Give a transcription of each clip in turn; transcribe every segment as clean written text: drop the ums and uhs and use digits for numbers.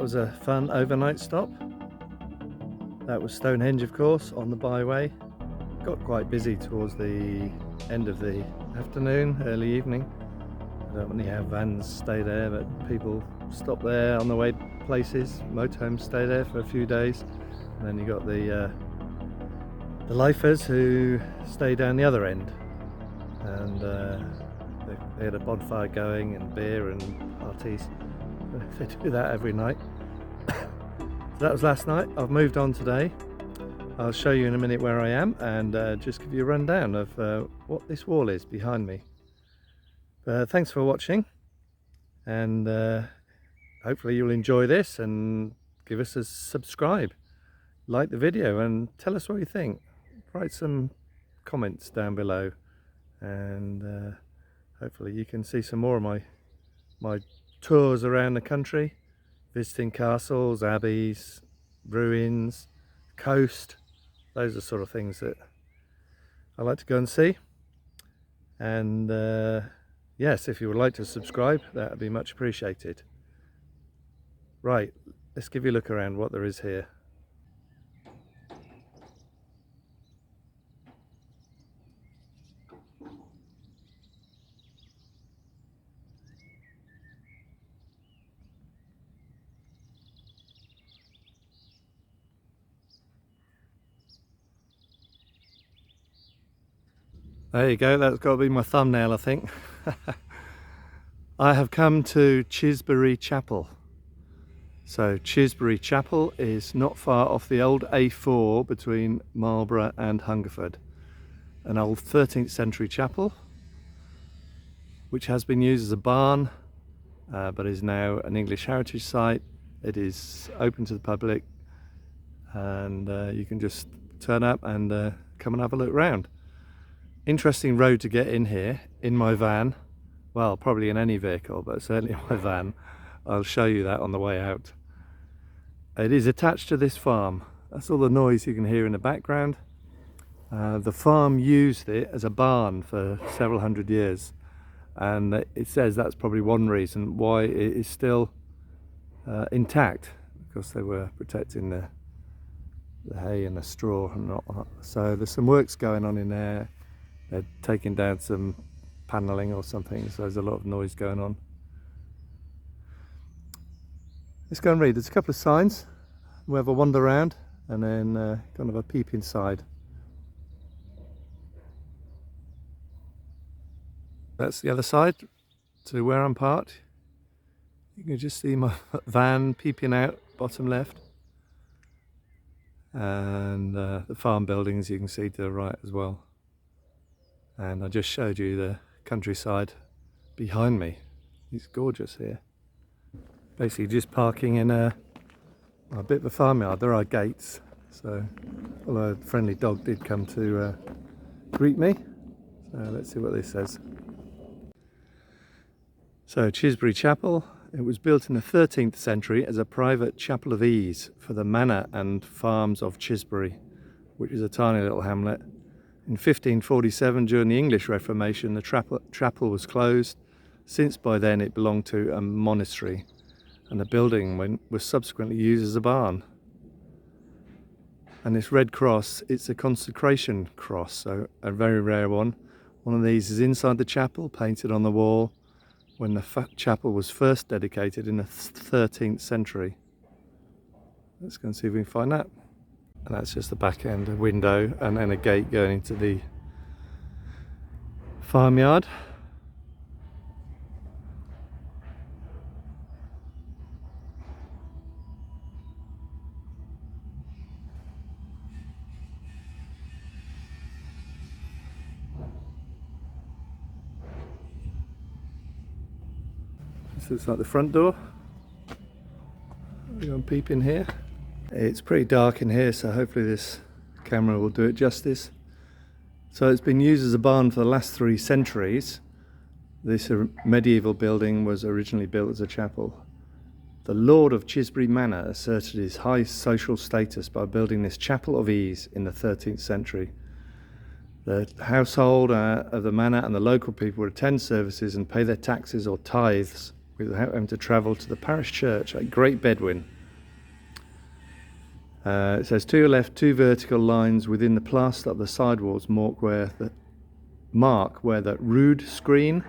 that was a fun overnight stop. That was Stonehenge, of course, on the byway. Got quite busy towards the end of the afternoon, early evening. I don't really have vans stay there, but people stop there on the way places. Motorhomes stay there for a few days, and then you got the lifers who stay down the other end, and they had a bonfire going and beer and parties. They do that every night. So that was last night. I've moved on today. I'll show you in a minute where I am and just give you a rundown of what this wall is behind me. Thanks for watching, and hopefully you'll enjoy this and give us a subscribe, like the video, and tell us what you think. Write some comments down below, and hopefully you can see some more of my tours around the country, visiting castles, abbeys, ruins, coast. Those are sort of things that I like to go and see. And yes, if you would like to subscribe, that would be much appreciated. Right, let's give you a look around what there is here. There you go, that's got to be my thumbnail, I think. I have come to Chisbury Chapel. So Chisbury Chapel is not far off the old A4 between Marlborough and Hungerford. An old 13th century chapel, which has been used as a barn, but is now an English heritage site. It is open to the public, and you can just turn up and come and have a look around. Interesting road to get in here, in my van. Well, probably in any vehicle, but certainly in my van. I'll show you that on the way out. It is attached to this farm. That's all the noise you can hear in the background. The farm used it as a barn for several hundred years, and it says that's probably one reason why it is still intact, because they were protecting the hay and the straw and whatnot. So there's some works going on in there. They're taking down some panelling or something, so there's a lot of noise going on. Let's go and read. There's a couple of signs. We'll have a wander around and then kind of a peep inside. That's the other side to where I'm parked. You can just see my van peeping out, bottom left. And the farm buildings you can see to the right as well. And I just showed you the countryside behind me. It's gorgeous here. Basically just parking in a bit of a farmyard. There are gates, so although a friendly dog did come to greet me. So let's see what this says. So Chisbury Chapel, it was built in the 13th century as a private chapel of ease for the manor and farms of Chisbury, which is a tiny little hamlet. In 1547, during the English Reformation, the chapel was closed, since by then it belonged to a monastery, and the building was subsequently used as a barn. And this red cross, it's a consecration cross, so a very rare one. One of these is inside the chapel, painted on the wall, when the chapel was first dedicated in the 13th century. Let's go and see if we can find that. And that's just the back end, a window, and then a gate going into the farmyard. This looks like the front door. We're going to peep in here. It's pretty dark in here, so hopefully this camera will do it justice. So it's been used as a barn for the last 3 centuries. This medieval building was originally built as a chapel. The Lord of Chisbury Manor asserted his high social status by building this chapel of ease in the 13th century. The household of the manor and the local people would attend services and pay their taxes or tithes without having to travel to the parish church at Great Bedwin. It says, to your left, 2 vertical lines within the plaster of the sidewalls mark where the rood screen,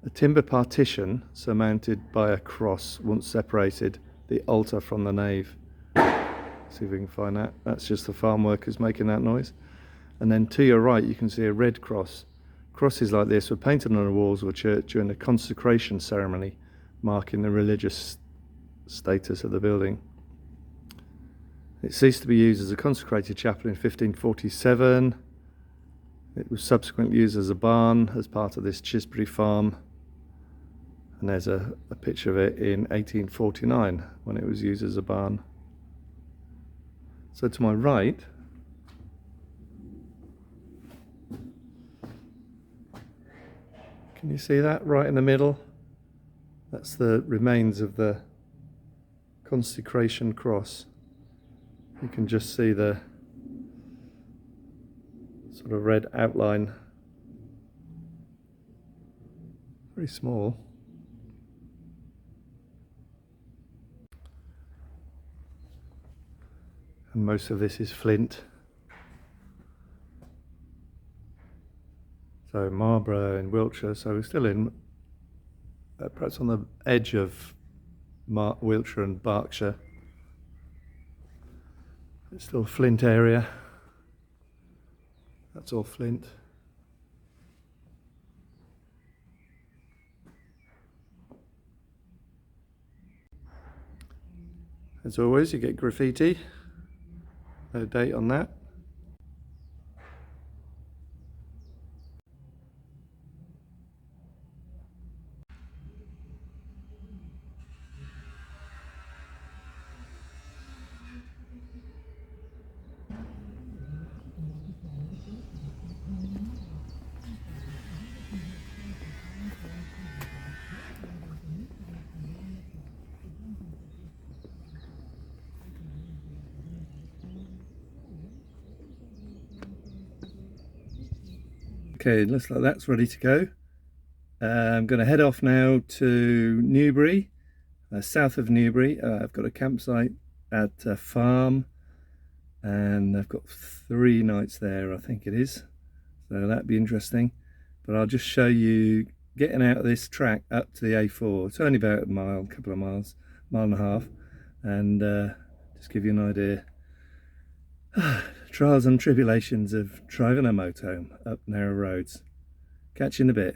a timber partition surmounted by a cross, once separated the altar from the nave. See if we can find that. That's just the farm workers making that noise. And then to your right, you can see a red cross. Crosses like this were painted on the walls of a church during the consecration ceremony, marking the religious status of the building. It ceased to be used as a consecrated chapel in 1547. It was subsequently used as a barn as part of this Chisbury farm. And there's a picture of it in 1849 when it was used as a barn. So to my right, can you see that right in the middle? That's the remains of the consecration cross. You can just see the sort of red outline. Very small. And most of this is flint. So Marlborough in Wiltshire, so we're still in perhaps on the edge of Wiltshire and Berkshire. It's still Flint area. That's all Flint. As always, you get graffiti. No date on that. Okay, looks like that's ready to go. I'm going to head off now to Newbury, south of Newbury. I've got a campsite at a farm and I've got 3 nights there, I think it is. So that'd be interesting. But I'll just show you getting out of this track up to the A4. It's only about a mile, couple of miles, mile and a half. And just give you an idea. Trials and tribulations of driving a motorhome up narrow roads. Catch you in a bit.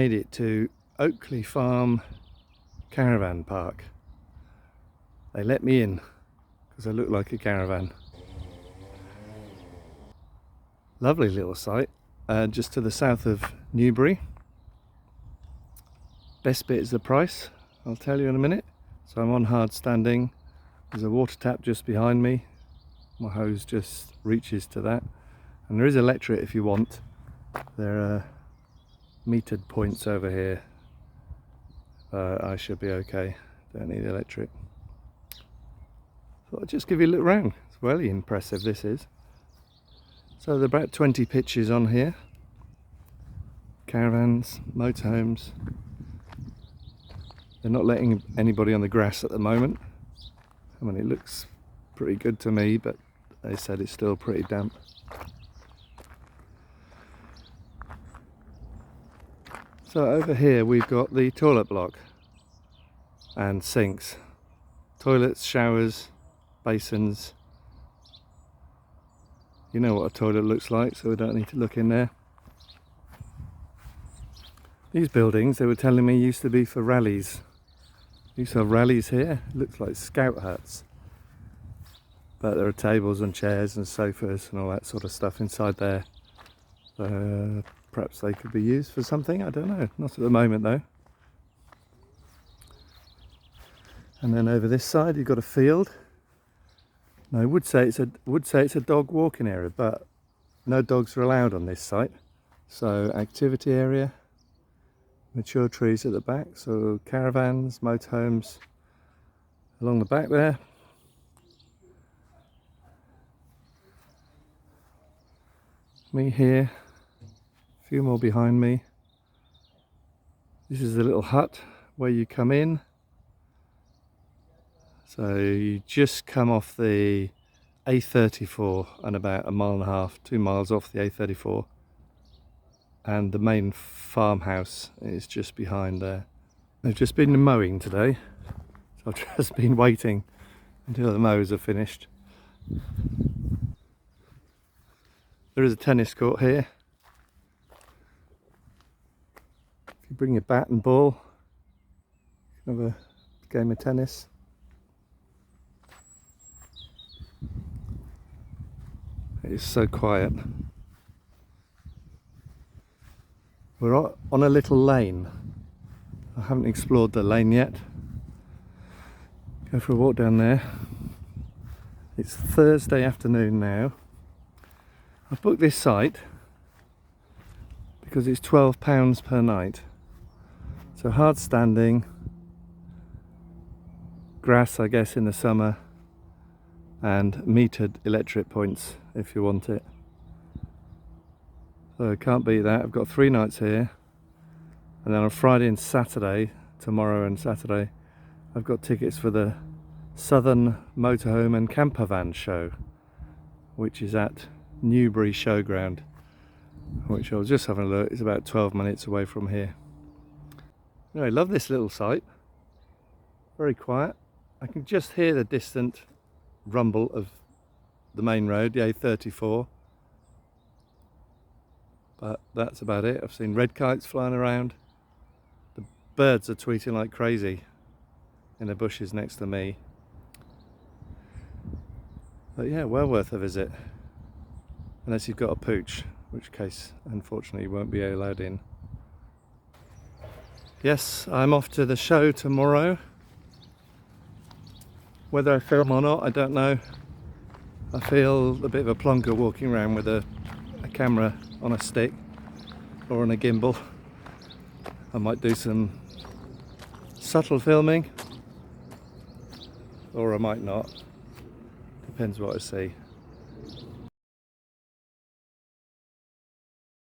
made it to Oakley Farm Caravan Park. They let me in because I look like a caravan. Lovely little site, just to the south of Newbury. Best bit is the price, I'll tell you in a minute. So I'm on hard standing. There's a water tap just behind me. My hose just reaches to that. And there is electric if you want. There are metered points over here. I should be okay. Don't need electric. Thought I'd just give you a look round. It's really impressive, this is. So there are about 20 pitches on here. Caravans, motorhomes. They're not letting anybody on the grass at the moment. I mean, it looks pretty good to me, but they said it's still pretty damp. So over here we've got the toilet block and sinks. Toilets, showers, basins. You know what a toilet looks like, so we don't need to look in there. These buildings, they were telling me, used to be for rallies. Used to have rallies here. Looks like scout huts. But there are tables and chairs and sofas and all that sort of stuff inside there. Perhaps they could be used for something, I don't know. Not at the moment though. And then over this side you've got a field. Now I would say it's a dog walking area, but no dogs are allowed on this site. So activity area, mature trees at the back, so caravans, motorhomes along the back there. Me here, a few more behind me. This is the little hut where you come in. So you just come off the A34 and about 1.5 miles, 2 miles off the A34. And the main farmhouse is just behind there. They've just been mowing today, so I've just been waiting until the mows are finished. There is a tennis court here. If you bring your bat and ball, you can have a game of tennis. It is so quiet. We're on a little lane. I haven't explored the lane yet. Go for a walk down there. It's Thursday afternoon now. I've booked this site because it's £12 per night. So hard standing, grass I guess in the summer, and metered electric points if you want it. So I can't beat that. I've got 3 nights here, and then on Friday and Saturday, tomorrow and Saturday, I've got tickets for the Southern Motorhome and Camper Van show, which is at Newbury Showground, which I was just having a look. It's about 12 minutes away from here. Anyway, I love this little site. Very quiet. I can just hear the distant rumble of the main road, the A34. But that's about it. I've seen red kites flying around. The birds are tweeting like crazy in the bushes next to me. But yeah, well worth a visit. Unless you've got a pooch, in which case unfortunately you won't be allowed in. Yes, I'm off to the show tomorrow. Whether I film or not, I don't know. I feel a bit of a plonker walking around with a camera on a stick or on a gimbal. I might do some subtle filming, or I might not. Depends what I see.